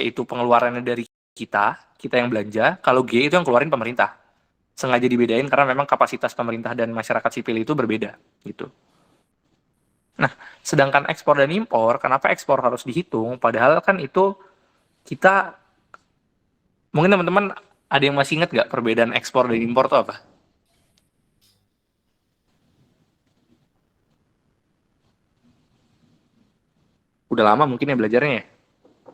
itu pengeluarannya dari kita yang belanja, kalau G itu yang keluarin pemerintah. Sengaja dibedain karena memang kapasitas pemerintah dan masyarakat sipil itu berbeda gitu. Nah, sedangkan ekspor dan impor, kenapa ekspor harus dihitung? Padahal kan itu kita, mungkin teman-teman ada yang masih ingat nggak perbedaan ekspor dan impor itu apa? Udah lama mungkin ya belajarnya ya?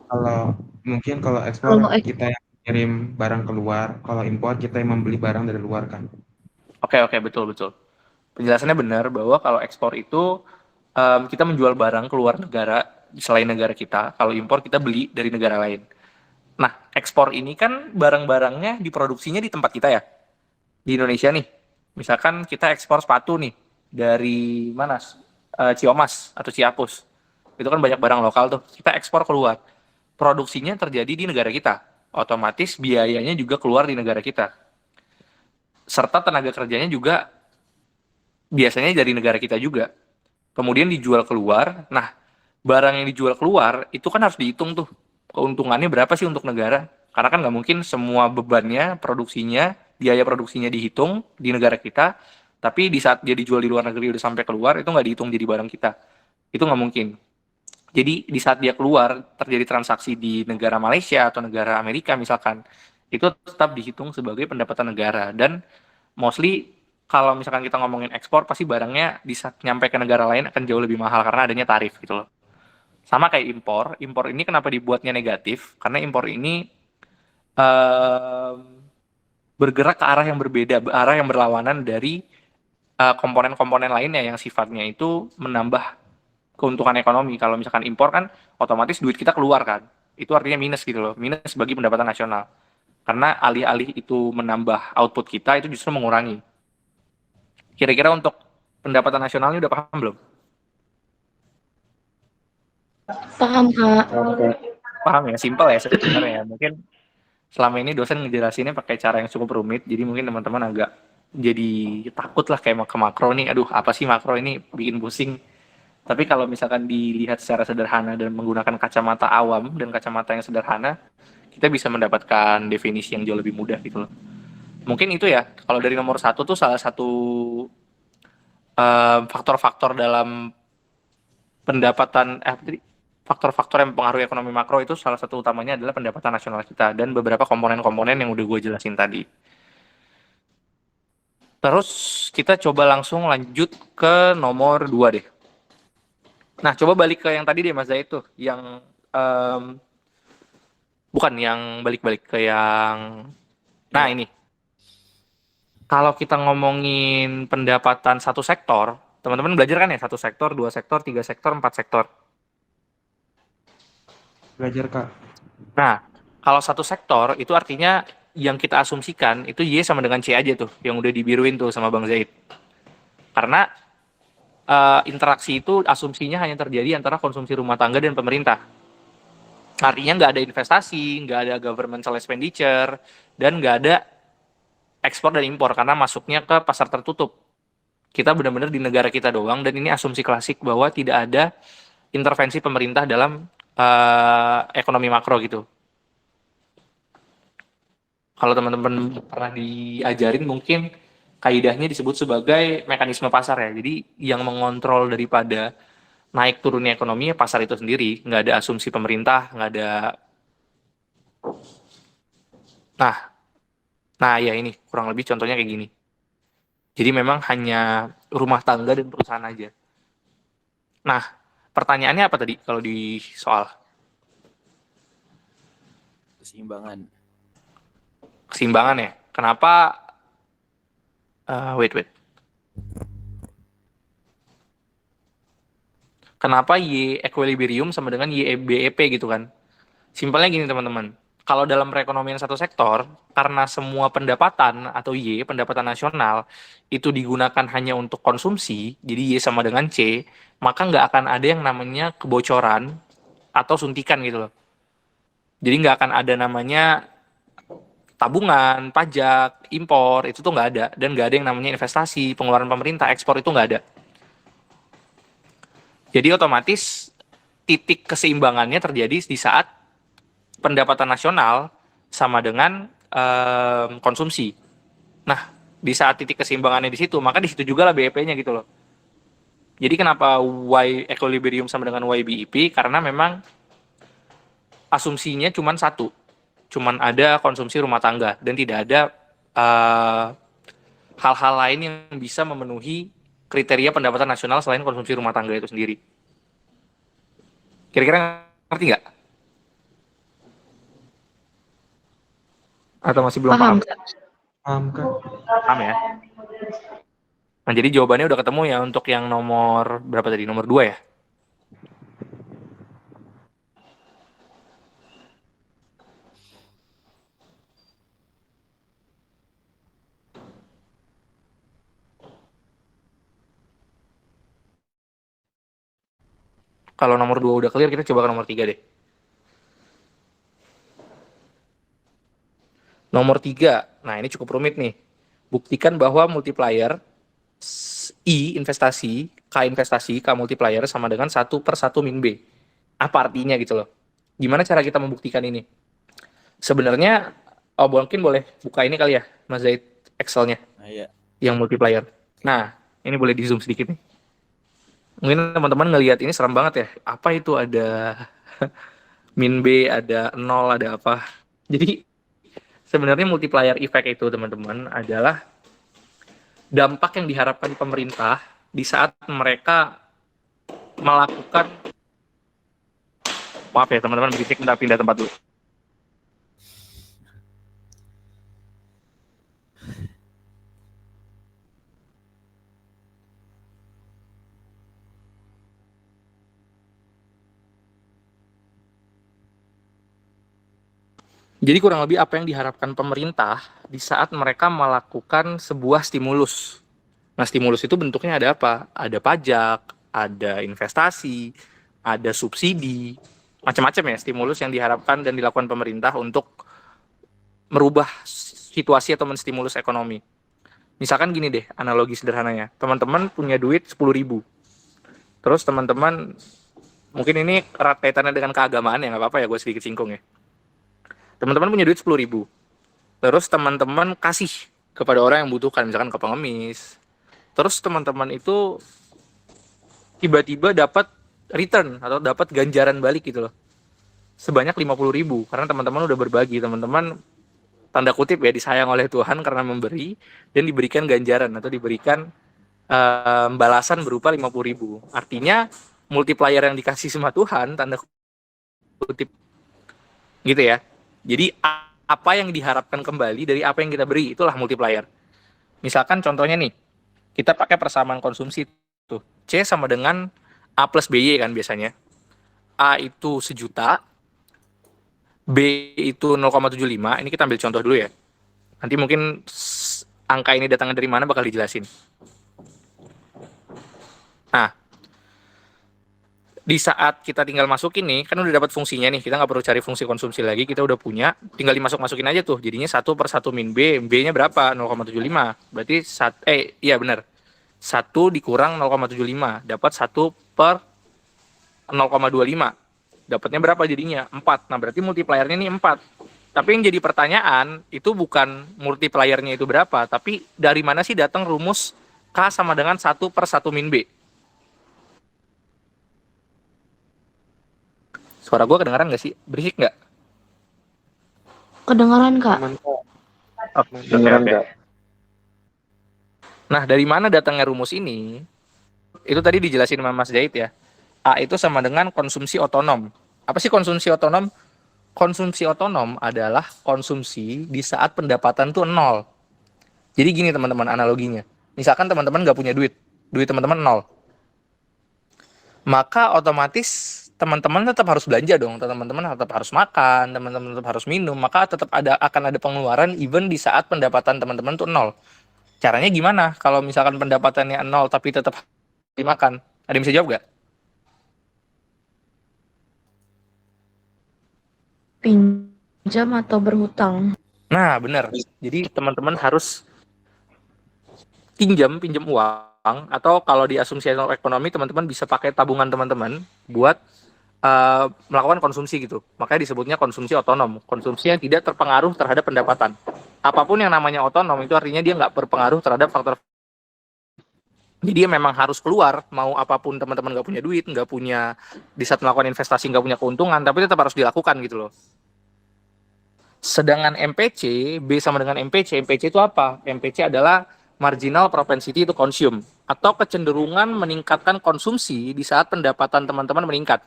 Kalau mungkin kalau ekspor Kalau kita yang kirim barang keluar, kalau impor kita yang membeli barang dari luar kan. Oke, betul. Penjelasannya benar bahwa kalau ekspor itu kita menjual barang ke luar negara selain negara kita. Kalau impor kita beli dari negara lain. Nah, ekspor ini kan barang-barangnya diproduksinya di tempat kita ya, di Indonesia nih. Misalkan kita ekspor sepatu nih dari mana? Ciomas atau Ciapus. Itu kan banyak barang lokal tuh. Kita ekspor keluar. Produksinya terjadi di negara kita. Otomatis biayanya juga keluar di negara kita. Serta tenaga kerjanya juga biasanya dari negara kita juga. Kemudian dijual keluar. Nah, barang yang dijual keluar itu kan harus dihitung tuh. Keuntungannya berapa sih untuk negara? Karena kan nggak mungkin semua bebannya, produksinya, biaya produksinya dihitung di negara kita, tapi di saat dia dijual di luar negeri udah sampai keluar, itu nggak dihitung jadi barang kita. Itu nggak mungkin. Jadi di saat dia keluar, terjadi transaksi di negara Malaysia atau negara Amerika misalkan, itu tetap dihitung sebagai pendapatan negara. Dan mostly kalau misalkan kita ngomongin ekspor, pasti barangnya di saat nyampe ke negara lain akan jauh lebih mahal karena adanya tarif gitu loh. Sama kayak impor ini kenapa dibuatnya negatif? Karena impor ini um, bergerak ke arah yang berbeda, arah yang berlawanan dari komponen-komponen lainnya yang sifatnya itu menambah keuntungan ekonomi. Kalau misalkan impor kan otomatis duit kita keluar kan. Itu artinya minus gitu loh. Minus bagi pendapatan nasional. Karena alih-alih itu menambah output kita, itu justru mengurangi. Kira-kira untuk pendapatan nasionalnya udah paham belum? paham, Kak. Oke. Paham ya, simpel ya sebenarnya. Mungkin selama ini dosen ngejelasinnya pakai cara yang cukup rumit, jadi mungkin teman-teman agak jadi takut lah kayak ke makro nih, aduh apa sih makro ini bikin pusing. Tapi kalau misalkan dilihat secara sederhana dan menggunakan kacamata awam dan kacamata yang sederhana, kita bisa mendapatkan definisi yang jauh lebih mudah gitu loh. Mungkin itu ya, kalau dari nomor satu tuh salah satu faktor-faktor dalam pendapatan, faktor-faktor yang mempengaruhi ekonomi makro itu salah satu utamanya adalah pendapatan nasional kita dan beberapa komponen-komponen yang udah gue jelasin tadi. Terus kita coba langsung lanjut ke nomor 2 deh. Nah, coba balik ke yang tadi deh Mas Zaid tuh, yang bukan yang balik-balik ke yang, nah ini, kalau kita ngomongin pendapatan satu sektor, teman-teman belajar kan ya, satu sektor, dua sektor, tiga sektor, empat sektor. Belajar Kak. Nah, kalau satu sektor itu artinya yang kita asumsikan itu Y sama dengan C aja tuh, yang udah dibiruin tuh sama Bang Zaid. Karena interaksi itu asumsinya hanya terjadi antara konsumsi rumah tangga dan pemerintah. Artinya nggak ada investasi, nggak ada governmental expenditure, dan nggak ada ekspor dan impor karena masuknya ke pasar tertutup. Kita benar-benar di negara kita doang, dan ini asumsi klasik bahwa tidak ada intervensi pemerintah dalam ekonomi makro gitu. Kalau teman-teman pernah diajarin mungkin kaidahnya disebut sebagai mekanisme pasar ya. Jadi yang mengontrol daripada naik turunnya ekonomi ya pasar itu sendiri. Nggak ada asumsi pemerintah, nggak ada. Nah, ya ini kurang lebih contohnya kayak gini. Jadi memang hanya rumah tangga dan perusahaan aja. Nah, pertanyaannya apa tadi kalau di soal? Keseimbangan. Keseimbangan ya. Kenapa? Wait. Kenapa Y equilibrium sama dengan Y BEP gitu kan? Simpelnya gini teman-teman. Kalau dalam perekonomian satu sektor, karena semua pendapatan atau Y, pendapatan nasional, itu digunakan hanya untuk konsumsi, jadi Y sama dengan C, maka nggak akan ada yang namanya kebocoran atau suntikan gitu loh. Jadi nggak akan ada namanya tabungan, pajak, impor, itu tuh nggak ada. Dan nggak ada yang namanya investasi, pengeluaran pemerintah, ekspor itu nggak ada. Jadi otomatis titik keseimbangannya terjadi di saat pendapatan nasional sama dengan konsumsi. Nah, di saat titik keseimbangannya di situ, maka di situ juga lah BEP-nya gitu loh. Jadi kenapa Y equilibrium sama dengan YBEP? Karena memang asumsinya cuma satu, cuman ada konsumsi rumah tangga dan tidak ada hal-hal lain yang bisa memenuhi kriteria pendapatan nasional selain konsumsi rumah tangga itu sendiri. Kira-kira ngerti nggak? Atau masih belum paham? Paham, Kak. Paham, Kak? Paham ya? Nah, jadi jawabannya udah ketemu ya untuk yang nomor berapa tadi? Nomor 2 ya? Kalau nomor 2 udah clear, kita coba ke nomor 3 deh. Nomor 3, nah ini cukup rumit nih. Buktikan bahwa multiplier I investasi, K investasi, K multiplier sama dengan 1/1 min B. Apa artinya gitu loh. Gimana cara kita membuktikan ini? Sebenarnya, mungkin boleh buka ini kali ya, Mas Zaid, Excel-nya, Iya. yang multiplier. Nah, ini boleh di zoom sedikit nih. Mungkin teman-teman ngelihat ini serem banget ya. Apa itu ada min B, ada 0, ada apa. Jadi, sebenarnya multiplier effect itu teman-teman adalah dampak yang diharapkan pemerintah di saat mereka melakukan, maaf ya teman-teman, berisik, minta pindah tempat dulu. Jadi kurang lebih apa yang diharapkan pemerintah di saat mereka melakukan sebuah stimulus. Nah, stimulus itu bentuknya ada apa? Ada pajak, ada investasi, ada subsidi, macam-macam ya stimulus yang diharapkan dan dilakukan pemerintah untuk merubah situasi atau menstimulus ekonomi. Misalkan gini deh, analogi sederhananya. Teman-teman punya duit 10.000. Terus teman-teman, mungkin ini erat kaitannya dengan keagamaan ya, nggak apa-apa ya gue sedikit singgung ya. Teman-teman punya duit 10.000. Terus teman-teman kasih kepada orang yang butuhkan, misalkan ke pengemis. Terus teman-teman itu tiba-tiba dapat return atau dapat ganjaran balik gitu loh. Sebanyak 50.000 karena teman-teman udah berbagi, teman-teman tanda kutip ya disayang oleh Tuhan karena memberi dan diberikan ganjaran atau diberikan balasan berupa 50.000. Artinya multiplier yang dikasih sama Tuhan tanda kutip gitu ya. Jadi apa yang diharapkan kembali dari apa yang kita beri, itulah multiplier. Misalkan contohnya nih, kita pakai persamaan konsumsi tuh. C sama dengan A plus BY kan biasanya. A itu 1.000.000, B itu 0,75. Ini kita ambil contoh dulu ya. Nanti mungkin angka ini datangnya dari mana bakal dijelasin. Nah, di saat kita tinggal masukin nih, kan udah dapat fungsinya nih, kita nggak perlu cari fungsi konsumsi lagi, kita udah punya, tinggal dimasuk-masukin aja tuh, jadinya 1/1 min B, B-nya berapa? 0,75, berarti, iya benar, 1 dikurang 0,75, dapat 1/0,25, dapatnya berapa jadinya? 4, nah berarti multipliernya nih 4, tapi yang jadi pertanyaan, itu bukan multipliernya itu berapa, tapi dari mana sih datang rumus K sama dengan 1/1 min B? Suara gue kedengaran nggak sih? Berisik nggak? Kedengaran, Kak. Aman, Kak. Oke, oke. Nah, dari mana datangnya rumus ini? Itu tadi dijelasin sama Mas Zaid ya. A itu sama dengan konsumsi otonom. Apa sih konsumsi otonom? Konsumsi otonom adalah konsumsi di saat pendapatan tuh 0. Jadi gini teman-teman analoginya. Misalkan teman-teman nggak punya duit teman-teman 0. Maka otomatis teman-teman tetap harus belanja dong, teman-teman tetap harus makan, teman-teman tetap harus minum, maka tetap akan ada pengeluaran even di saat pendapatan teman-teman tuh 0. Caranya gimana? Kalau misalkan pendapatannya 0 tapi tetap dimakan, ada yang bisa jawab nggak? Pinjam atau berhutang? Nah, benar. Jadi teman-teman harus pinjam uang, atau kalau di asumsi ekonomi teman-teman bisa pakai tabungan teman-teman buat melakukan konsumsi gitu. Makanya disebutnya konsumsi otonom, konsumsi yang tidak terpengaruh terhadap pendapatan. Apapun yang namanya otonom itu artinya dia nggak berpengaruh terhadap faktor. Jadi dia memang harus keluar, mau apapun teman-teman nggak punya duit, nggak punya, di saat melakukan investasi nggak punya keuntungan, tapi tetap harus dilakukan gitu loh. Sedangkan MPC, B sama dengan MPC. MPC itu apa? MPC adalah marginal propensity to consume, atau kecenderungan meningkatkan konsumsi di saat pendapatan teman-teman meningkat.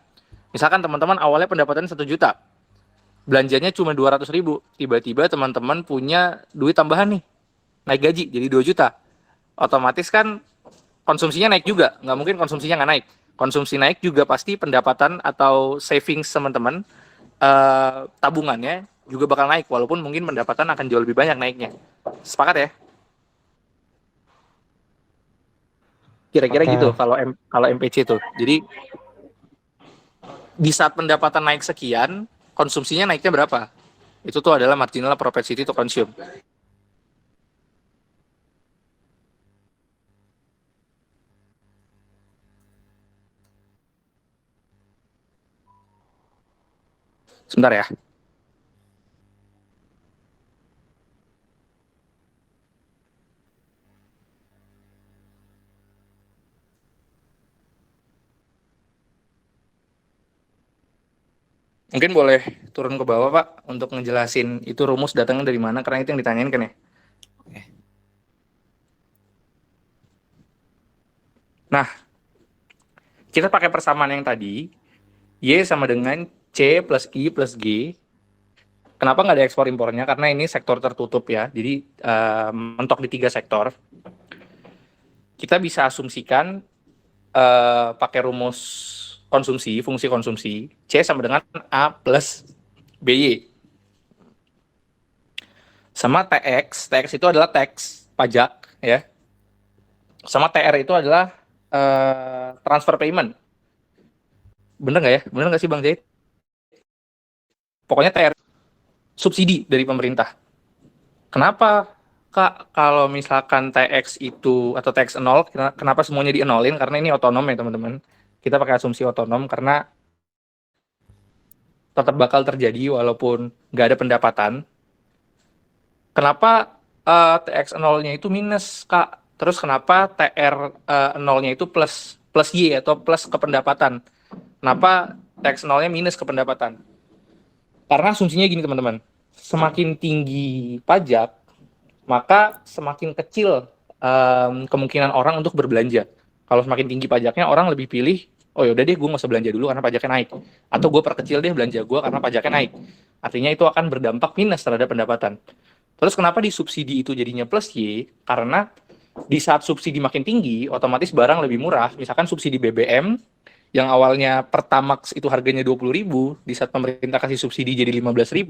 Misalkan teman-teman awalnya pendapatan 1 juta, belanjanya cuma 200.000, tiba-tiba teman-teman punya duit tambahan nih, naik gaji jadi 2 juta. Otomatis kan konsumsinya naik juga, nggak mungkin konsumsinya nggak naik. Konsumsi naik juga pasti pendapatan atau savings teman-teman, tabungannya juga bakal naik, walaupun mungkin pendapatan akan jauh lebih banyak naiknya. Sepakat ya? Kira-kira gitu Pakat. kalau MPC itu. Jadi di saat pendapatan naik sekian, konsumsinya naiknya berapa? Itu tuh adalah marginal propensity to consume. Sebentar ya. Mungkin boleh turun ke bawah, Pak, untuk ngejelasin itu rumus datangnya dari mana, karena itu yang ditanyain kan ya. Nah, kita pakai persamaan yang tadi, Y sama dengan C plus I plus G. Kenapa nggak ada ekspor impornya? Karena ini sektor tertutup ya, jadi mentok di 3 sektor. Kita bisa asumsikan pakai rumus konsumsi, fungsi konsumsi, C sama dengan A plus BY. Sama TX itu adalah tax, pajak ya. Sama TR itu adalah transfer payment. Bener nggak ya? Bener nggak sih Bang Zaid? Pokoknya TR subsidi dari pemerintah. Kenapa Kak, kalau misalkan TX itu atau TX 0, kenapa semuanya dienolin? Karena ini otonom ya teman-teman. Kita pakai asumsi otonom karena tetap bakal terjadi walaupun nggak ada pendapatan. Kenapa TX 0-nya itu minus, Kak? Terus kenapa TR 0-nya itu plus plus Y atau plus ke pendapatan? Kenapa TX 0-nya minus ke pendapatan? Karena asumsinya gini, teman-teman. Semakin tinggi pajak, maka semakin kecil kemungkinan orang untuk berbelanja. Kalau semakin tinggi pajaknya, orang lebih pilih, oh yaudah deh gue nggak usah belanja dulu karena pajaknya naik. Atau gue perkecil deh belanja gue karena pajaknya naik. Artinya itu akan berdampak minus terhadap pendapatan. Terus kenapa di subsidi itu jadinya plus Y? Karena di saat subsidi makin tinggi, otomatis barang lebih murah. Misalkan subsidi BBM, yang awalnya Pertamax itu harganya 20.000, di saat pemerintah kasih subsidi jadi 15.000,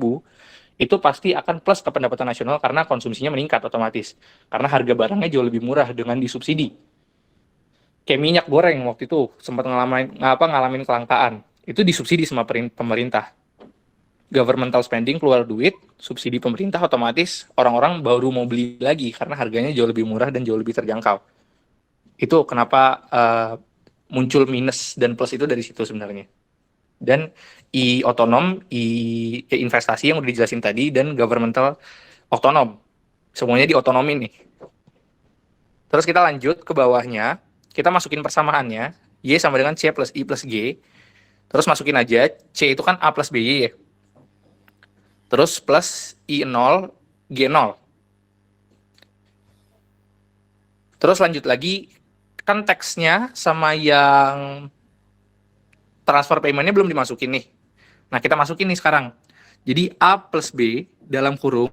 itu pasti akan plus ke pendapatan nasional karena konsumsinya meningkat otomatis. Karena harga barangnya jauh lebih murah dengan disubsidi. Kayak minyak goreng waktu itu sempat ngalamin kelangkaan. Itu disubsidi sama pemerintah. Governmental spending keluar duit, subsidi pemerintah, otomatis orang-orang baru mau beli lagi karena harganya jauh lebih murah dan jauh lebih terjangkau. Itu kenapa muncul minus dan plus itu dari situ sebenarnya. Dan otonom, investasi yang udah dijelasin tadi, dan governmental otonom. Semuanya diotonomin nih. Terus kita lanjut ke bawahnya, kita masukin persamaannya, Y sama dengan C plus I plus G. Terus masukin aja, C itu kan A plus BY ya. Terus plus I0, G0. Terus lanjut lagi, kan teksnya sama yang transfer payment-nya belum dimasukin nih. Nah, kita masukin nih sekarang. Jadi A plus B dalam kurung,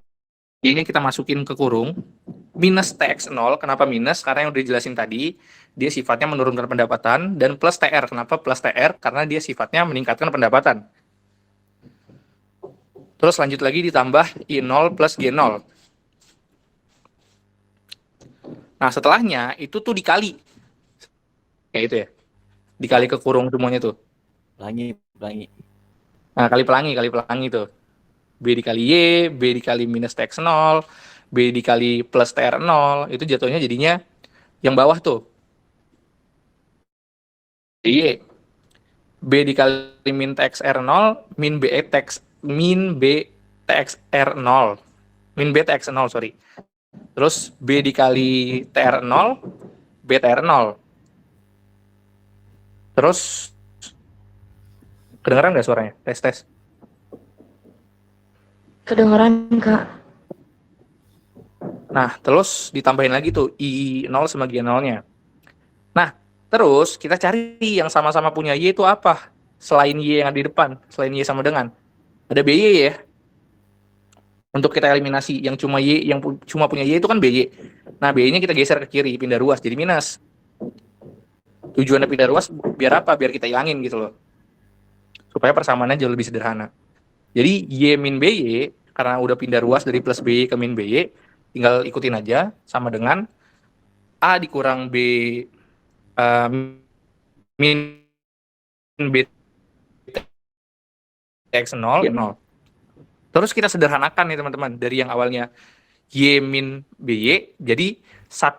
ini kita masukin ke kurung, minus TX 0. Kenapa minus? Karena yang udah dijelasin tadi, dia sifatnya menurunkan pendapatan, dan plus TR. Kenapa plus TR? Karena dia sifatnya meningkatkan pendapatan. Terus lanjut lagi ditambah I0 plus G0. Nah, setelahnya itu tuh dikali. Kayak itu ya. Dikali ke kurung semuanya tuh. Pelangi. Nah, kali pelangi tuh. B dikali Y, B dikali minus TX 0, B dikali plus TR 0, itu jatuhnya jadinya yang bawah tuh. Y. B dikali min TXR0, min B TXR0. Min B TX0, sorry. Terus B dikali TR0, B TR0. Terus, kedengeran nggak suaranya? Tes. Kedengeran, Kak. Nah, terus ditambahin lagi tuh I0 sama G0-nya. Nah, terus kita cari yang sama-sama punya Y itu apa? Selain Y yang ada di depan, selain Y sama dengan. Ada BY ya. Untuk kita eliminasi yang cuma Y, yang cuma punya Y itu kan BY. Nah, BY-nya kita geser ke kiri, pindah ruas jadi minus. Tujuannya pindah ruas biar apa? Biar kita hilangin gitu loh. Supaya persamaannya jauh lebih sederhana. Jadi Y min BY, karena udah pindah ruas dari plus BY ke min BY, tinggal ikutin aja, sama dengan A dikurang B min B TX0, 0. Terus kita sederhanakan nih teman-teman, dari yang awalnya Y min BY, jadi 1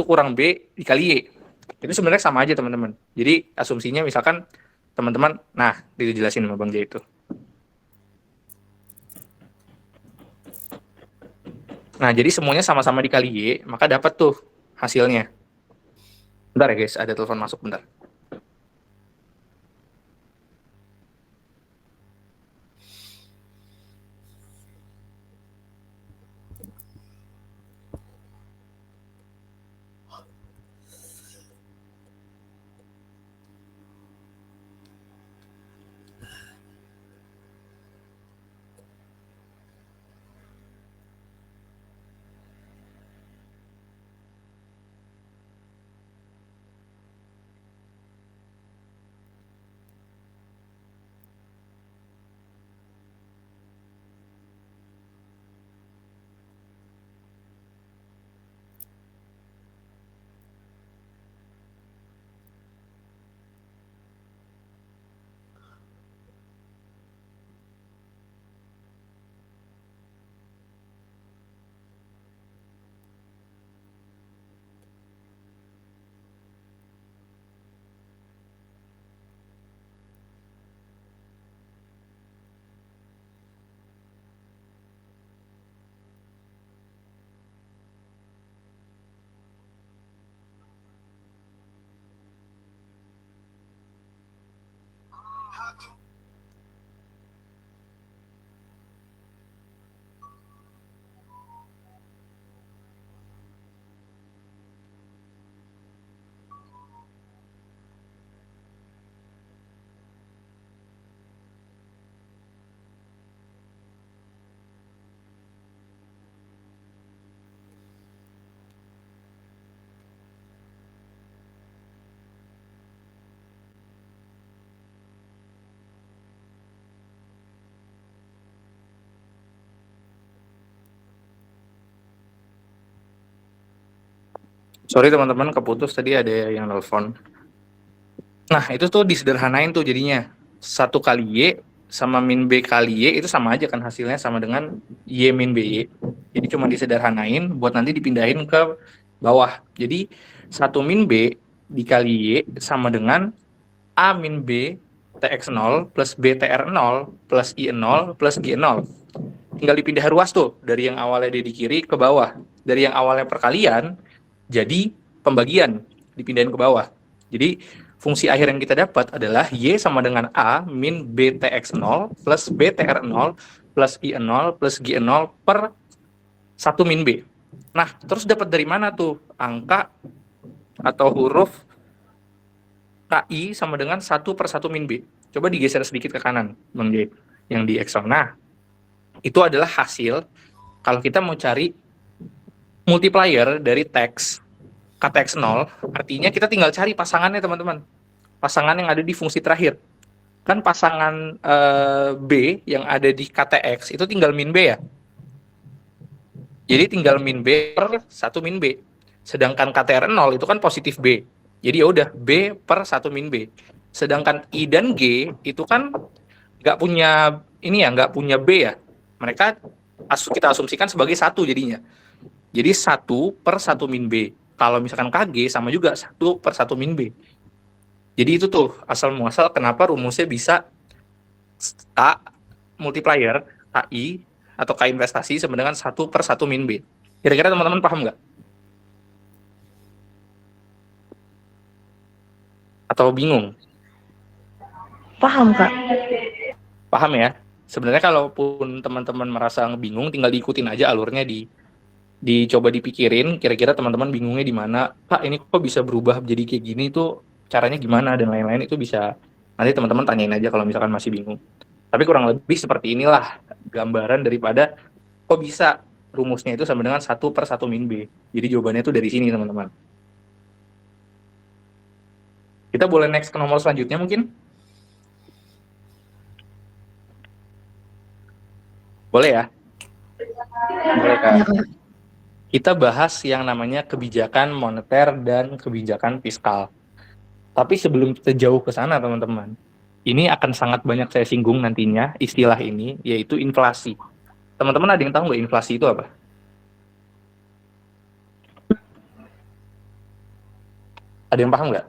kurang B dikali Y. Itu sebenarnya sama aja teman-teman. Jadi asumsinya misalkan teman-teman, nah dijelasin sama Bang Jay itu. Nah, jadi semuanya sama-sama dikali Y, maka dapat tuh hasilnya. Bentar ya guys, ada telepon masuk bentar. Sorry teman-teman, keputus tadi ada yang nelpon. Nah, itu tuh disederhanain tuh jadinya. 1 kali Y sama min B kali Y itu sama aja kan hasilnya, sama dengan Y min BY. Jadi cuma disederhanain buat nanti dipindahin ke bawah. Jadi 1 min B dikali Y sama dengan A min B TX0 plus B TR0 plus I0 plus G0. Tinggal dipindah ruas tuh, dari yang awalnya di kiri ke bawah. Dari yang awalnya perkalian, jadi pembagian, dipindahin ke bawah. Jadi fungsi akhir yang kita dapat adalah Y sama dengan A min BTX0 plus BTR0 plus I0 plus G0 per 1 min B. Nah, terus dapat dari mana tuh angka atau huruf KI sama dengan 1 per 1 min B? Coba digeser sedikit ke kanan, Bang J, yang di Excel. Nah, itu adalah hasil kalau kita mau cari multiplier dari teks KTX0, artinya kita tinggal cari pasangannya teman-teman. Pasangan yang ada di fungsi terakhir. Kan pasangan B yang ada di KTX itu tinggal min B ya. Jadi tinggal min B per 1 min B. Sedangkan KTR0 itu kan positif B. Jadi ya udah B per 1 min B. Sedangkan I dan G itu kan nggak punya ini ya, nggak punya B ya. Mereka kita asumsikan sebagai 1 jadinya. Jadi 1 per 1 min B. Kalau misalkan KG sama juga 1 per 1 min B. Jadi itu tuh asal muasal kenapa rumusnya bisa K multiplier KI atau K investasi sama dengan 1/1 min B. Kira-kira teman-teman paham nggak? Atau bingung? Paham, Kak? Paham ya? Sebenarnya kalaupun teman-teman merasa bingung, tinggal diikutin aja alurnya, dicoba dipikirin, kira-kira teman-teman bingungnya di mana, Pak ini kok bisa berubah jadi kayak gini tuh, caranya gimana, dan lain-lain itu bisa, nanti teman-teman tanyain aja kalau misalkan masih bingung. Tapi kurang lebih seperti inilah gambaran daripada kok bisa rumusnya itu sama dengan 1/1 min B. Jadi jawabannya itu dari sini teman-teman. Kita boleh next ke nomor selanjutnya mungkin? Boleh ya? Boleh Kak. Ya, Kak. Kita bahas yang namanya kebijakan moneter dan kebijakan fiskal. Tapi sebelum kita jauh ke sana teman-teman, ini akan sangat banyak saya singgung nantinya istilah ini, yaitu inflasi. Teman-teman ada yang tahu nggak inflasi itu apa? Ada yang paham nggak?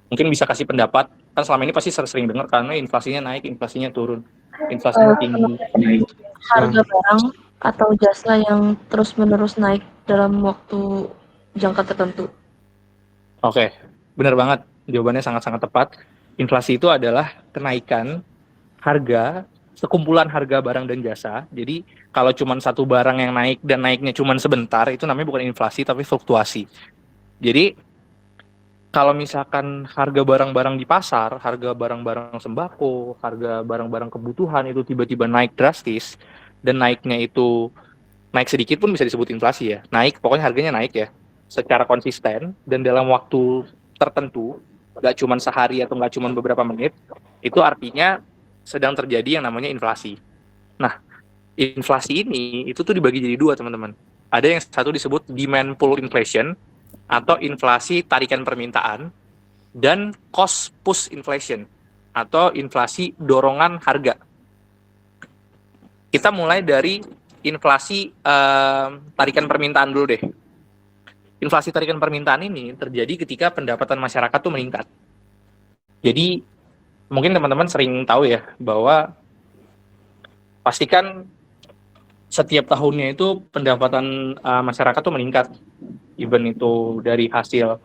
Mungkin bisa kasih pendapat, kan selama ini pasti sering dengar karena inflasinya naik, inflasinya turun, inflasinya tinggi. Harga barang atau jasa yang terus-menerus naik dalam waktu jangka tertentu. Oke, benar banget. Jawabannya sangat-sangat tepat. Inflasi itu adalah kenaikan harga, sekumpulan harga barang dan jasa. Jadi kalau cuma satu barang yang naik dan naiknya cuma sebentar, itu namanya bukan inflasi tapi fluktuasi. Jadi kalau misalkan harga barang-barang di pasar, harga barang-barang sembako, harga barang-barang kebutuhan itu tiba-tiba naik drastis, dan naiknya itu naik sedikit pun bisa disebut inflasi ya. Naik, pokoknya harganya naik ya, secara konsisten dan dalam waktu tertentu, nggak cuma sehari atau nggak cuma beberapa menit, itu artinya sedang terjadi yang namanya inflasi. Nah, inflasi ini itu tuh dibagi jadi dua teman-teman. Ada yang satu disebut demand pull inflation atau inflasi tarikan permintaan, dan cost push inflation atau inflasi dorongan harga. Kita mulai dari inflasi tarikan permintaan dulu deh. Inflasi tarikan permintaan ini terjadi ketika pendapatan masyarakat tuh meningkat. Jadi mungkin teman-teman sering tahu ya bahwa pastikan setiap tahunnya itu pendapatan masyarakat tuh meningkat. Even itu dari hasil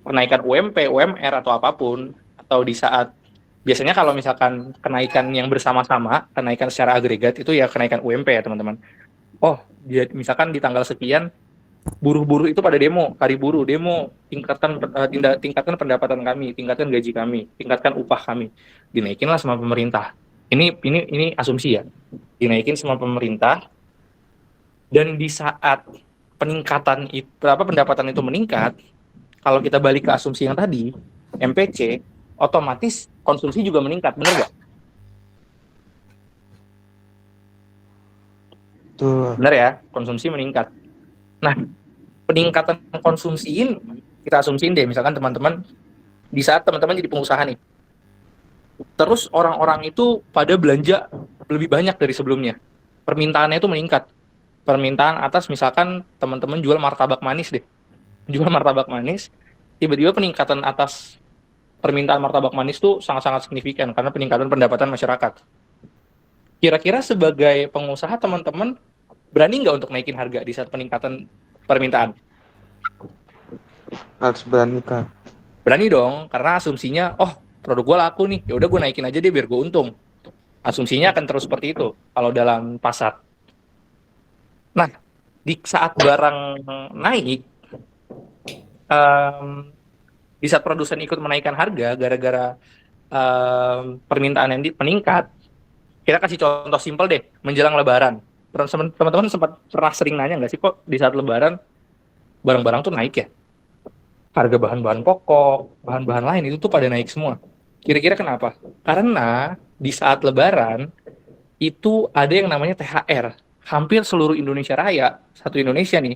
kenaikan UMP, UMR atau apapun, atau di saat biasanya kalau misalkan kenaikan yang bersama-sama, kenaikan secara agregat itu ya kenaikan UMP ya teman-teman. Oh, misalkan di tanggal sekian buruh-buruh itu pada demo, hari buruh demo, tingkatkan pendapatan kami, tingkatkan gaji kami, tingkatkan upah kami, dinaikinlah sama pemerintah. Ini asumsi ya, dinaikin sama pemerintah, dan di saat peningkatan itu pendapatan itu meningkat, kalau kita balik ke asumsi yang tadi, MPC, otomatis konsumsi juga meningkat, benar nggak? Tuh. Benar ya, konsumsi meningkat. Nah, peningkatan konsumsi ini kita asumsiin deh, misalkan teman-teman di saat teman-teman jadi pengusaha nih, terus orang-orang itu pada belanja lebih banyak dari sebelumnya, permintaannya itu meningkat. Permintaan atas misalkan teman-teman jual martabak manis deh, jual martabak manis, tiba-tiba peningkatan atas permintaan martabak manis tuh sangat-sangat signifikan karena peningkatan pendapatan masyarakat. Kira-kira sebagai pengusaha teman-teman berani nggak untuk naikin harga di saat peningkatan permintaan? Harus berani, Kak. Berani dong, karena asumsinya, oh produk gue laku nih, ya udah gue naikin aja deh biar gue untung. Asumsinya akan terus seperti itu kalau dalam pasar. Nah, di saat barang naik, di saat produsen ikut menaikkan harga gara-gara permintaan yang meningkat, kita kasih contoh simpel deh, menjelang Lebaran. Teman-teman sempat pernah sering nanya nggak sih kok di saat Lebaran barang-barang tuh naik ya? Harga bahan-bahan pokok, bahan-bahan lain itu tuh pada naik semua. Kira-kira kenapa? Karena di saat Lebaran itu ada yang namanya THR. Hampir seluruh Indonesia Raya, satu Indonesia nih,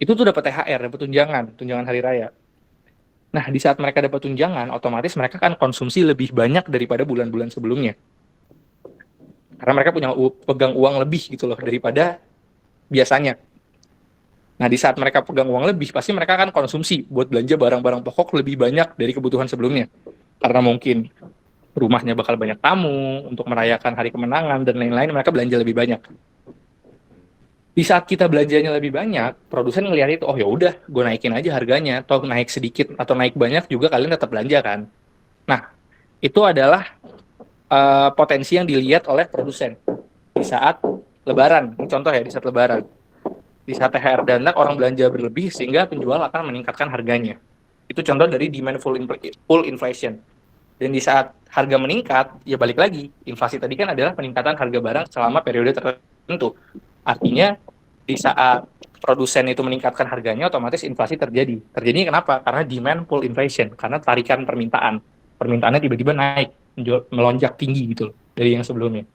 itu tuh dapat THR, dapat tunjangan hari raya. Nah, di saat mereka dapat tunjangan, otomatis mereka kan konsumsi lebih banyak daripada bulan-bulan sebelumnya. Karena mereka pegang uang lebih gitu loh daripada biasanya. Nah, di saat mereka pegang uang lebih, pasti mereka akan konsumsi buat belanja barang-barang pokok lebih banyak dari kebutuhan sebelumnya. Karena mungkin rumahnya bakal banyak tamu, untuk merayakan hari kemenangan, dan lain-lain, mereka belanja lebih banyak. Di saat kita belanjanya lebih banyak, produsen ngelihat itu, oh ya udah, gue naikin aja harganya, atau naik sedikit atau naik banyak juga kalian tetap belanja kan. Nah, itu adalah potensi yang dilihat oleh produsen di saat Lebaran. Ini contoh ya, di saat Lebaran. Di saat THR dan orang belanja berlebih sehingga penjual akan meningkatkan harganya. Itu contoh dari demand full inflation. Dan di saat harga meningkat, ya balik lagi. Inflasi tadi kan adalah peningkatan harga barang selama periode tertentu. Artinya di saat produsen itu meningkatkan harganya, otomatis inflasi terjadi. Terjadi kenapa? Karena demand full inflation. Karena tarikan permintaan. Permintaannya tiba-tiba naik, melonjak tinggi gitu loh, dari yang sebelumnya.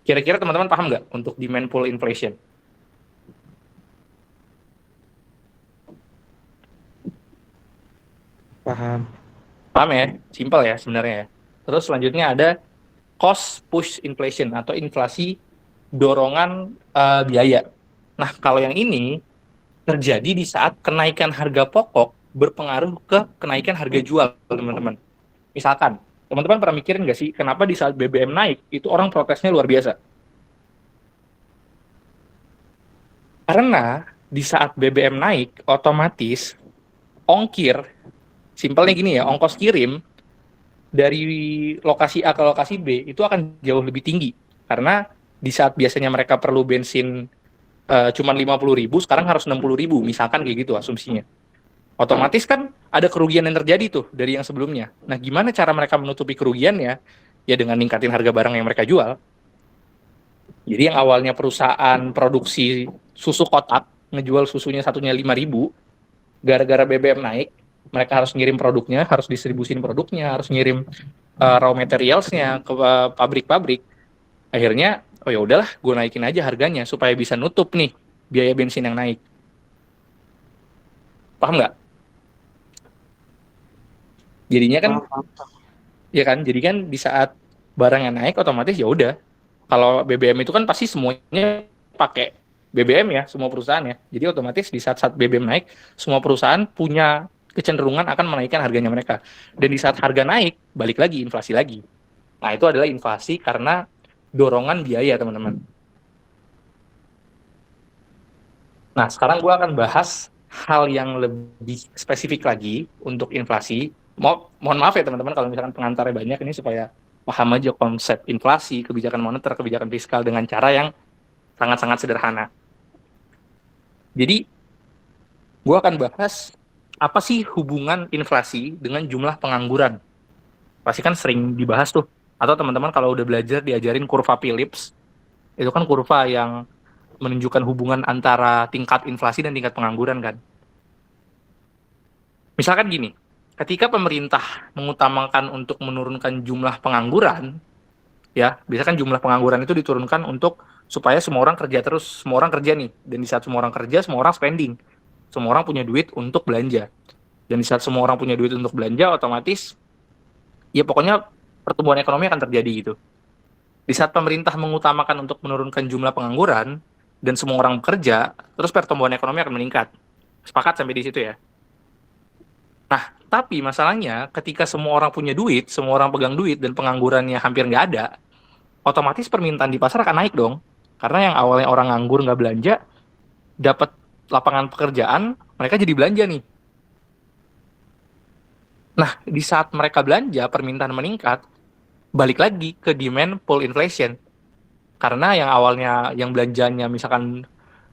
Kira-kira teman-teman paham nggak untuk demand full inflation? Paham. Paham ya? Simpel ya sebenarnya ya. Terus selanjutnya ada cost push inflation atau inflasi dorongan biaya. Nah, kalau yang ini terjadi di saat kenaikan harga pokok berpengaruh ke kenaikan harga jual, teman-teman. Misalkan, teman-teman pernah mikirin nggak sih, kenapa di saat BBM naik, itu orang protesnya luar biasa? Karena di saat BBM naik, otomatis ongkir, simpelnya gini ya, ongkos kirim dari lokasi A ke lokasi B itu akan jauh lebih tinggi. Karena di saat biasanya mereka perlu bensin cuma 50.000, sekarang harus 60.000, misalkan kayak gitu asumsinya. Otomatis kan ada kerugian yang terjadi tuh dari yang sebelumnya. Nah, gimana cara mereka menutupi kerugiannya? Ya dengan ningkatin harga barang yang mereka jual. Jadi yang awalnya perusahaan produksi susu kotak, ngejual susunya satunya 5.000, gara-gara BBM naik, mereka harus ngirim produknya, harus distribusin produknya, harus ngirim raw materials-nya ke pabrik-pabrik. Akhirnya, oh ya udahlah, gue naikin aja harganya supaya bisa nutup nih biaya bensin yang naik. Paham nggak? Jadinya kan, ya kan, jadi kan di saat barangnya naik, otomatis ya udah. Kalau BBM itu kan pasti semuanya pakai BBM ya, semua perusahaan ya. Jadi otomatis di saat BBM naik, semua perusahaan punya kecenderungan akan menaikkan harganya mereka. Dan di saat harga naik, balik lagi inflasi lagi. Nah, itu adalah inflasi karena dorongan biaya, teman-teman. Nah, sekarang gue akan bahas hal yang lebih spesifik lagi untuk inflasi. Mohon maaf ya teman-teman kalau misalkan pengantarnya banyak, ini supaya paham aja konsep inflasi, kebijakan moneter, kebijakan fiskal dengan cara yang sangat-sangat sederhana. Jadi, gue akan bahas apa sih hubungan inflasi dengan jumlah pengangguran. Pasti kan sering dibahas tuh. Atau teman-teman kalau udah belajar diajarin kurva Phillips, itu kan kurva yang menunjukkan hubungan antara tingkat inflasi dan tingkat pengangguran kan. Misalkan gini, ketika pemerintah mengutamakan untuk menurunkan jumlah pengangguran, ya, biasanya kan jumlah pengangguran itu diturunkan untuk supaya semua orang kerja terus, semua orang kerja nih, dan di saat semua orang kerja, semua orang spending, semua orang punya duit untuk belanja, dan di saat semua orang punya duit untuk belanja, otomatis, ya pokoknya pertumbuhan ekonomi akan terjadi gitu. Di saat pemerintah mengutamakan untuk menurunkan jumlah pengangguran, dan semua orang bekerja, terus pertumbuhan ekonomi akan meningkat. Sepakat sampai di situ ya? Nah, tapi masalahnya ketika semua orang punya duit, semua orang pegang duit, dan penganggurannya hampir nggak ada, otomatis permintaan di pasar akan naik dong. Karena yang awalnya orang nganggur nggak belanja, dapat lapangan pekerjaan, mereka jadi belanja nih. Nah, di saat mereka belanja, permintaan meningkat, balik lagi ke demand pull inflation. Karena yang awalnya yang belanjanya misalkan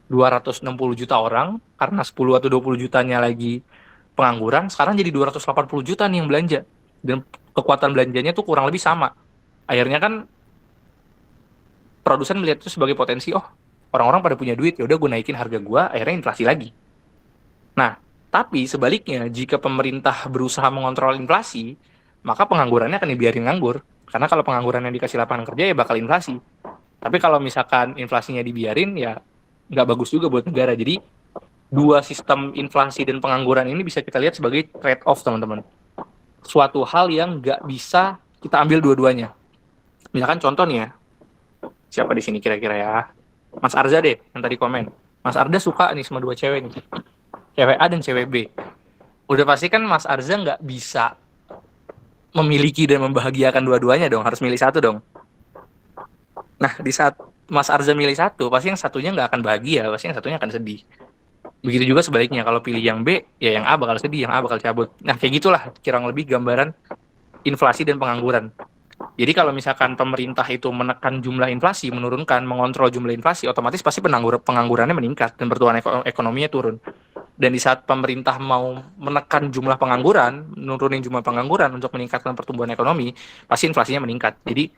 260 juta orang, karena 10 atau 20 jutanya lagi pengangguran, sekarang jadi 280 juta nih yang belanja. Dan kekuatan belanjanya tuh kurang lebih sama. Akhirnya kan produsen melihat itu sebagai potensi, oh orang-orang pada punya duit, ya udah gue naikin harga gue, akhirnya inflasi lagi. Nah, tapi sebaliknya, jika pemerintah berusaha mengontrol inflasi, maka penganggurannya akan dibiarin nganggur. Karena kalau pengangguran yang dikasih lapangan kerja, ya bakal inflasi. Tapi kalau misalkan inflasinya dibiarin, ya nggak bagus juga buat negara. Jadi, dua sistem inflasi dan pengangguran ini bisa kita lihat sebagai trade-off, teman-teman. Suatu hal yang nggak bisa kita ambil dua-duanya. Misalkan contoh nih ya, siapa di sini kira-kira ya? Mas Arza deh, yang tadi komen. Mas Arda suka nih sama dua cewek nih, cewek A dan cewek B. Udah pasti kan Mas Arza nggak bisa memiliki dan membahagiakan dua-duanya dong, harus milih satu dong. Nah, di saat Mas Arza milih satu, pasti yang satunya nggak akan bahagia, pasti yang satunya akan sedih. Begitu juga sebaliknya, kalau pilih yang B, ya yang A bakal sedih, yang A bakal cabut. Nah, kayak gitulah kurang lebih gambaran inflasi dan pengangguran. Jadi kalau misalkan pemerintah itu menekan jumlah inflasi, menurunkan, mengontrol jumlah inflasi, otomatis pasti penganggurannya meningkat dan pertumbuhan ekonominya turun. Dan di saat pemerintah mau menekan jumlah pengangguran, nurunin jumlah pengangguran untuk meningkatkan pertumbuhan ekonomi, pasti inflasinya meningkat. Jadi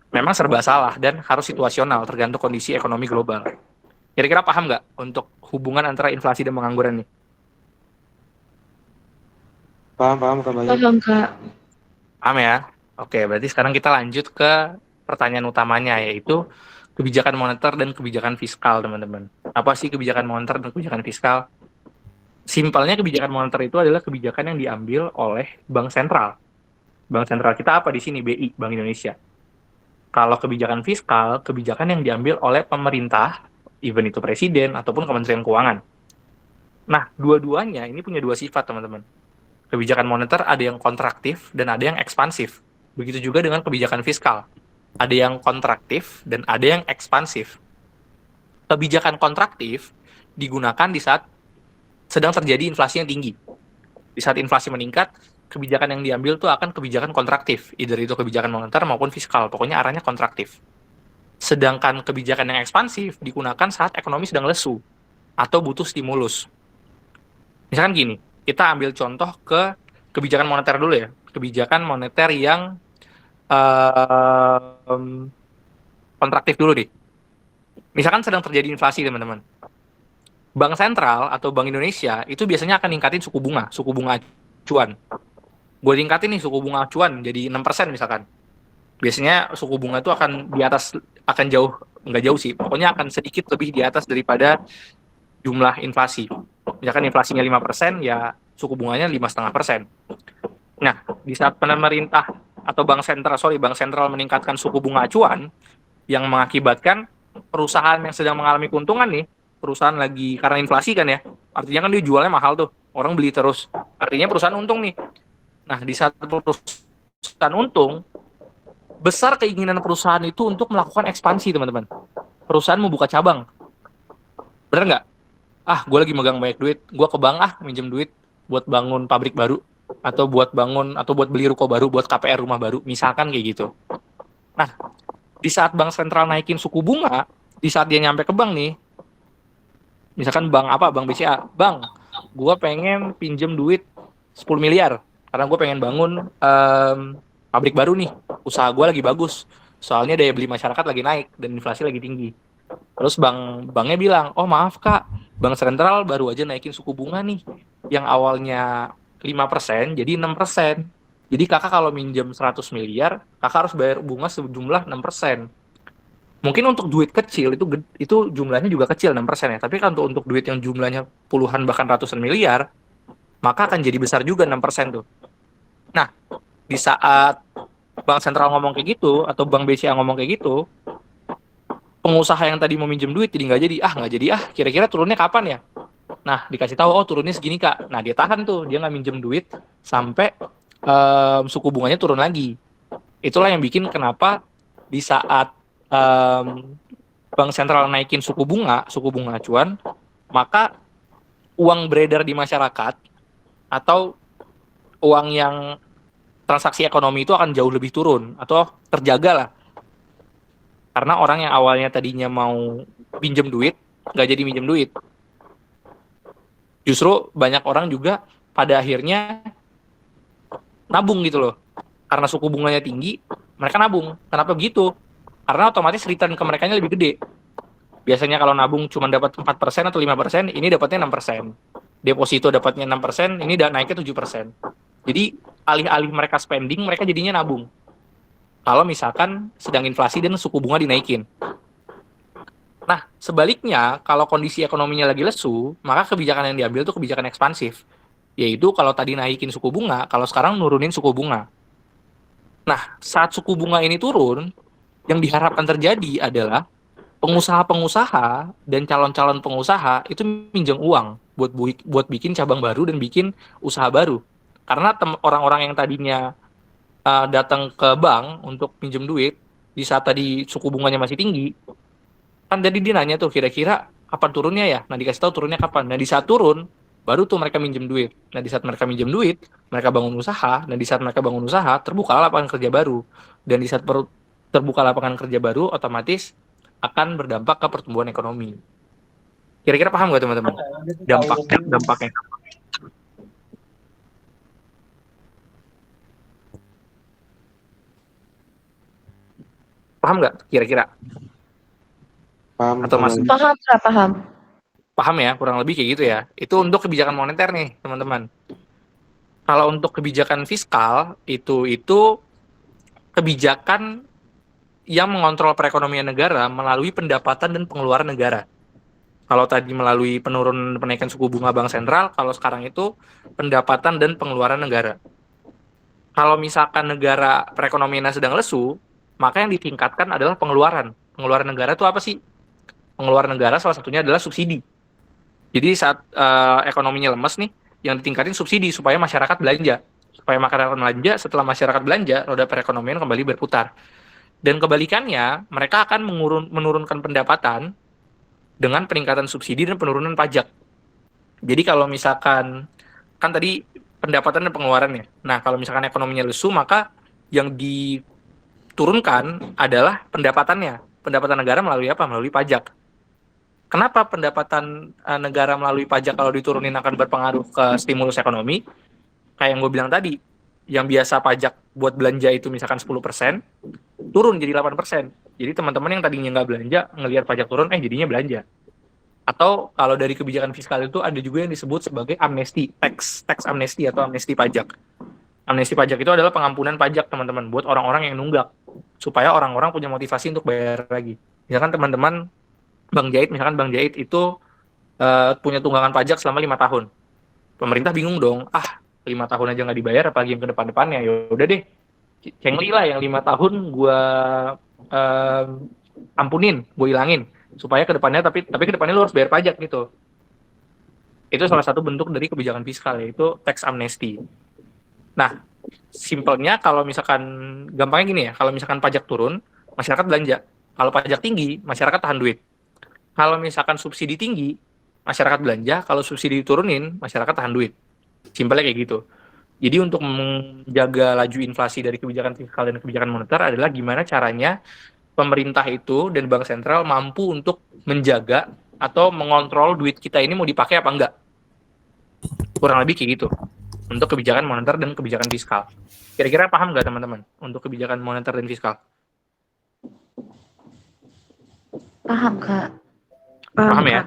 memang serba salah dan harus situasional, tergantung kondisi ekonomi global. Kira-kira paham nggak untuk hubungan antara inflasi dan pengangguran nih? Paham Kak Bayu. Paham, Kak. Paham ya? Oke, berarti sekarang kita lanjut ke pertanyaan utamanya, yaitu kebijakan moneter dan kebijakan fiskal, teman-teman. Apa sih kebijakan moneter dan kebijakan fiskal? Simpelnya kebijakan moneter itu adalah kebijakan yang diambil oleh bank sentral. Bank sentral kita apa di sini? BI, Bank Indonesia. Kalau kebijakan fiskal, kebijakan yang diambil oleh pemerintah, even itu presiden ataupun Kementerian Keuangan. Nah, dua-duanya ini punya dua sifat, teman-teman. Kebijakan moneter ada yang kontraktif dan ada yang ekspansif. Begitu juga dengan kebijakan fiskal. Ada yang kontraktif dan ada yang ekspansif. Kebijakan kontraktif digunakan di saat sedang terjadi inflasi yang tinggi. Di saat inflasi meningkat, kebijakan yang diambil itu akan kebijakan kontraktif. Either itu kebijakan moneter maupun fiskal. Pokoknya arahnya kontraktif. Sedangkan kebijakan yang ekspansif digunakan saat ekonomi sedang lesu atau butuh stimulus. Misalkan gini, kita ambil contoh ke kebijakan moneter dulu ya. Kebijakan moneter yang kontraktif dulu deh. Misalkan sedang terjadi inflasi, teman-teman. Bank sentral atau Bank Indonesia itu biasanya akan ningkatin suku bunga acuan. Gue tingkatin nih suku bunga acuan jadi 6% misalkan. Biasanya suku bunga itu akan di atas, akan jauh, nggak jauh sih, pokoknya akan sedikit lebih di atas daripada jumlah inflasi. Misalkan inflasinya 5%, ya suku bunganya 5,5%. Nah, di saat pemerintah atau bank sentral meningkatkan suku bunga acuan yang mengakibatkan perusahaan yang sedang mengalami keuntungan nih, perusahaan lagi karena inflasi kan ya, artinya kan dia jualnya mahal tuh, orang beli terus, artinya perusahaan untung nih. Nah, di saat perusahaan untung, besar keinginan perusahaan itu untuk melakukan ekspansi, teman-teman. Perusahaan mau buka cabang, bener nggak? Gue lagi megang banyak duit, gue ke bank minjem duit buat bangun pabrik baru, atau buat beli ruko baru, buat KPR rumah baru, misalkan kayak gitu. Nah, di saat bank sentral naikin suku bunga, di saat dia nyampe ke bank nih, misalkan bank BCA, bang, gue pengen pinjem duit 10 miliar, karena gue pengen bangun pabrik baru nih, usaha gue lagi bagus, soalnya daya beli masyarakat lagi naik, dan inflasi lagi tinggi. Terus banknya bilang, oh maaf kak, bank sentral baru aja naikin suku bunga nih, yang awalnya 5% jadi 6%. Jadi kakak kalau minjem 100 miliar, kakak harus bayar bunga sejumlah 6%. Mungkin untuk duit kecil itu jumlahnya juga kecil 6% ya, tapi kan untuk duit yang jumlahnya puluhan bahkan ratusan miliar, maka akan jadi besar juga 6% tuh. Nah, di saat bank sentral ngomong kayak gitu atau bank BCA ngomong kayak gitu, pengusaha yang tadi mau minjem duit jadi nggak jadi kira-kira turunnya kapan ya? Nah, dikasih tahu, oh turunnya segini kak. Nah, dia tahan tuh, dia nggak minjem duit sampai suku bunganya turun lagi. Itulah yang bikin kenapa di saat bank sentral naikin suku bunga acuan, maka uang beredar di masyarakat atau uang yang transaksi ekonomi itu akan jauh lebih turun atau terjaga lah. Karena orang yang awalnya tadinya mau pinjem duit, nggak jadi minjem duit. Justru banyak orang juga pada akhirnya nabung gitu loh. Karena suku bunganya tinggi, mereka nabung. Kenapa begitu? Karena otomatis return ke mereka lebih gede. Biasanya kalau nabung cuma dapat 4% atau 5%, ini dapatnya 6%. Deposito dapatnya 6%, ini naiknya 7%. Jadi alih-alih mereka spending, mereka jadinya nabung. Kalau misalkan sedang inflasi dan suku bunga dinaikin. Nah, sebaliknya, kalau kondisi ekonominya lagi lesu, maka kebijakan yang diambil itu kebijakan ekspansif. Yaitu kalau tadi naikin suku bunga, kalau sekarang nurunin suku bunga. Nah, saat suku bunga ini turun, yang diharapkan terjadi adalah pengusaha-pengusaha dan calon-calon pengusaha itu minjem uang buat bikin cabang baru dan bikin usaha baru. Karena orang-orang yang tadinya datang ke bank untuk pinjam duit di saat tadi suku bunganya masih tinggi, kan jadi dia nanya tuh kira-kira kapan turunnya ya. Nah, dikasih tahu turunnya kapan. Nah, di saat turun baru tuh mereka minjem duit. Nah, di saat mereka minjem duit, mereka bangun usaha. Nah, di saat mereka bangun usaha, terbuka lapangan kerja baru. Dan di saat terbuka lapangan kerja baru, otomatis akan berdampak ke pertumbuhan ekonomi. Kira-kira paham nggak teman-teman? Dampaknya. Paham nggak kira-kira? Paham Atau kalau masih Paham, Kak, paham. paham ya? Kurang lebih kayak gitu ya. Itu untuk kebijakan moneter nih, teman-teman. Kalau untuk kebijakan fiskal, itu kebijakan yang mengontrol perekonomian negara melalui pendapatan dan pengeluaran negara. Kalau tadi melalui penurunan penaikan suku bunga bank sentral, kalau sekarang itu pendapatan dan pengeluaran negara. Kalau misalkan negara perekonomiannya sedang lesu, maka yang ditingkatkan adalah pengeluaran. Pengeluaran negara itu apa sih? Pengeluaran negara salah satunya adalah subsidi. Jadi saat ekonominya lemes nih, yang ditingkatin subsidi supaya masyarakat belanja. Supaya masyarakat belanja, setelah masyarakat belanja, roda perekonomian kembali berputar. Dan kebalikannya, mereka akan menurunkan pendapatan dengan peningkatan subsidi dan penurunan pajak. Jadi kalau misalkan, kan tadi pendapatan dan pengeluarannya. Nah, kalau misalkan ekonominya lesu, maka yang diturunkan adalah pendapatannya. Pendapatan negara melalui apa? Melalui pajak. Kenapa pendapatan negara melalui pajak kalau diturunin akan berpengaruh ke stimulus ekonomi? Kayak yang gue bilang tadi, yang biasa pajak buat belanja itu misalkan 10%, turun jadi 8%. Jadi teman-teman yang tadinya nggak belanja, ngelihat pajak turun, jadinya belanja. Atau kalau dari kebijakan fiskal itu ada juga yang disebut sebagai amnesti, tax amnesti atau amnesti pajak. Amnesti pajak itu adalah pengampunan pajak, teman-teman, buat orang-orang yang nunggak, supaya orang-orang punya motivasi untuk bayar lagi. Misalkan teman-teman Bang Jahit itu punya tunggangan pajak selama 5 tahun. Pemerintah bingung dong, 5 tahun aja nggak dibayar, apalagi yang ke depan-depannya. Ya udah deh, cengli lah yang 5 tahun gue ampunin, gue hilangin, supaya ke depannya, tapi ke depannya lu harus bayar pajak gitu. Itu salah satu bentuk dari kebijakan fiskal, yaitu tax amnesty. Nah, simpelnya kalau misalkan, gampangnya gini ya, kalau misalkan pajak turun, masyarakat belanja. Kalau pajak tinggi, masyarakat tahan duit. Kalau misalkan subsidi tinggi, masyarakat belanja. Kalau subsidi diturunin, masyarakat tahan duit. Simpelnya kayak gitu. Jadi untuk menjaga laju inflasi dari kebijakan fiskal dan kebijakan moneter adalah gimana caranya pemerintah itu dan bank sentral mampu untuk menjaga atau mengontrol duit kita ini mau dipakai apa enggak. Kurang lebih kayak gitu. Untuk kebijakan moneter dan kebijakan fiskal. Kira-kira paham nggak teman-teman untuk kebijakan moneter dan fiskal? Paham, Kak. Paham ya?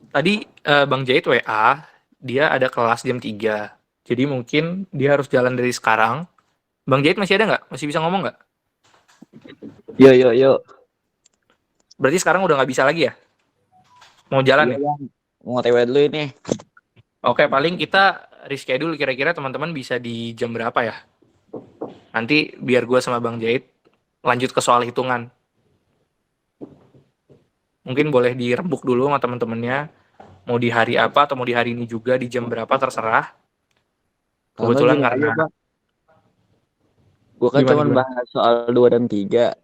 Tadi Bang Jahit WA, dia ada kelas jam 3. Jadi mungkin dia harus jalan dari sekarang. Bang Jahit masih ada nggak? Masih bisa ngomong nggak? Yo. Berarti sekarang udah nggak bisa lagi ya? Mau jalan ya? Mau TW dulu ini. Oke, paling kita reschedule kira-kira teman-teman bisa di jam berapa ya? Nanti biar gue sama Bang Jahit lanjut ke soal hitungan. Mungkin boleh dirembuk dulu sama teman-temannya. Mau di hari apa atau mau di hari ini juga, di jam berapa, terserah. Kebetulan karena... Gue kan cuma bahas soal 2 dan 3.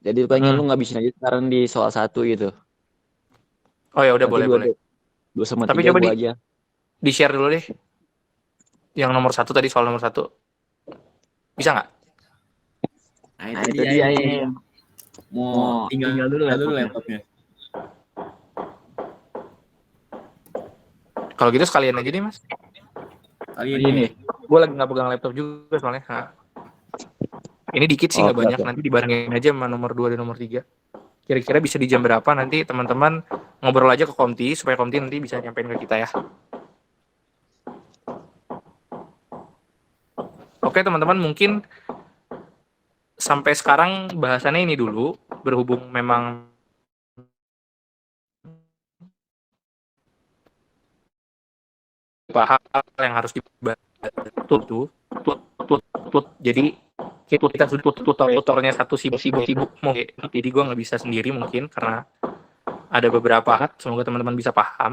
Jadi pengen lu ngabisin aja sekarang di soal 1 gitu. Oh ya udah, boleh. 2 sama 3 tapi coba aja. Di-share dulu deh. Yang nomor 1 tadi, soal nomor 1. Bisa nggak? Nah, itu dia ini. Mau tinggal dulu laptopnya. Kalau gitu sekalian aja deh, Mas. Kali ini. Gue lagi nggak pegang laptop juga soalnya. Ini dikit sih, nggak banyak. Nanti dibarengin aja sama nomor 2 dan nomor 3. Kira-kira bisa di jam berapa, nanti teman-teman ngobrol aja ke Komti, supaya Komti nanti bisa nyampein ke kita ya. Oke teman-teman, mungkin sampai sekarang bahasannya ini dulu, berhubung memang hal yang harus dibahas tuh. Jadi kita sudah tutornya satu sibuk mungkin, jadi gue nggak bisa sendiri mungkin karena ada beberapa. Semoga teman-teman bisa paham.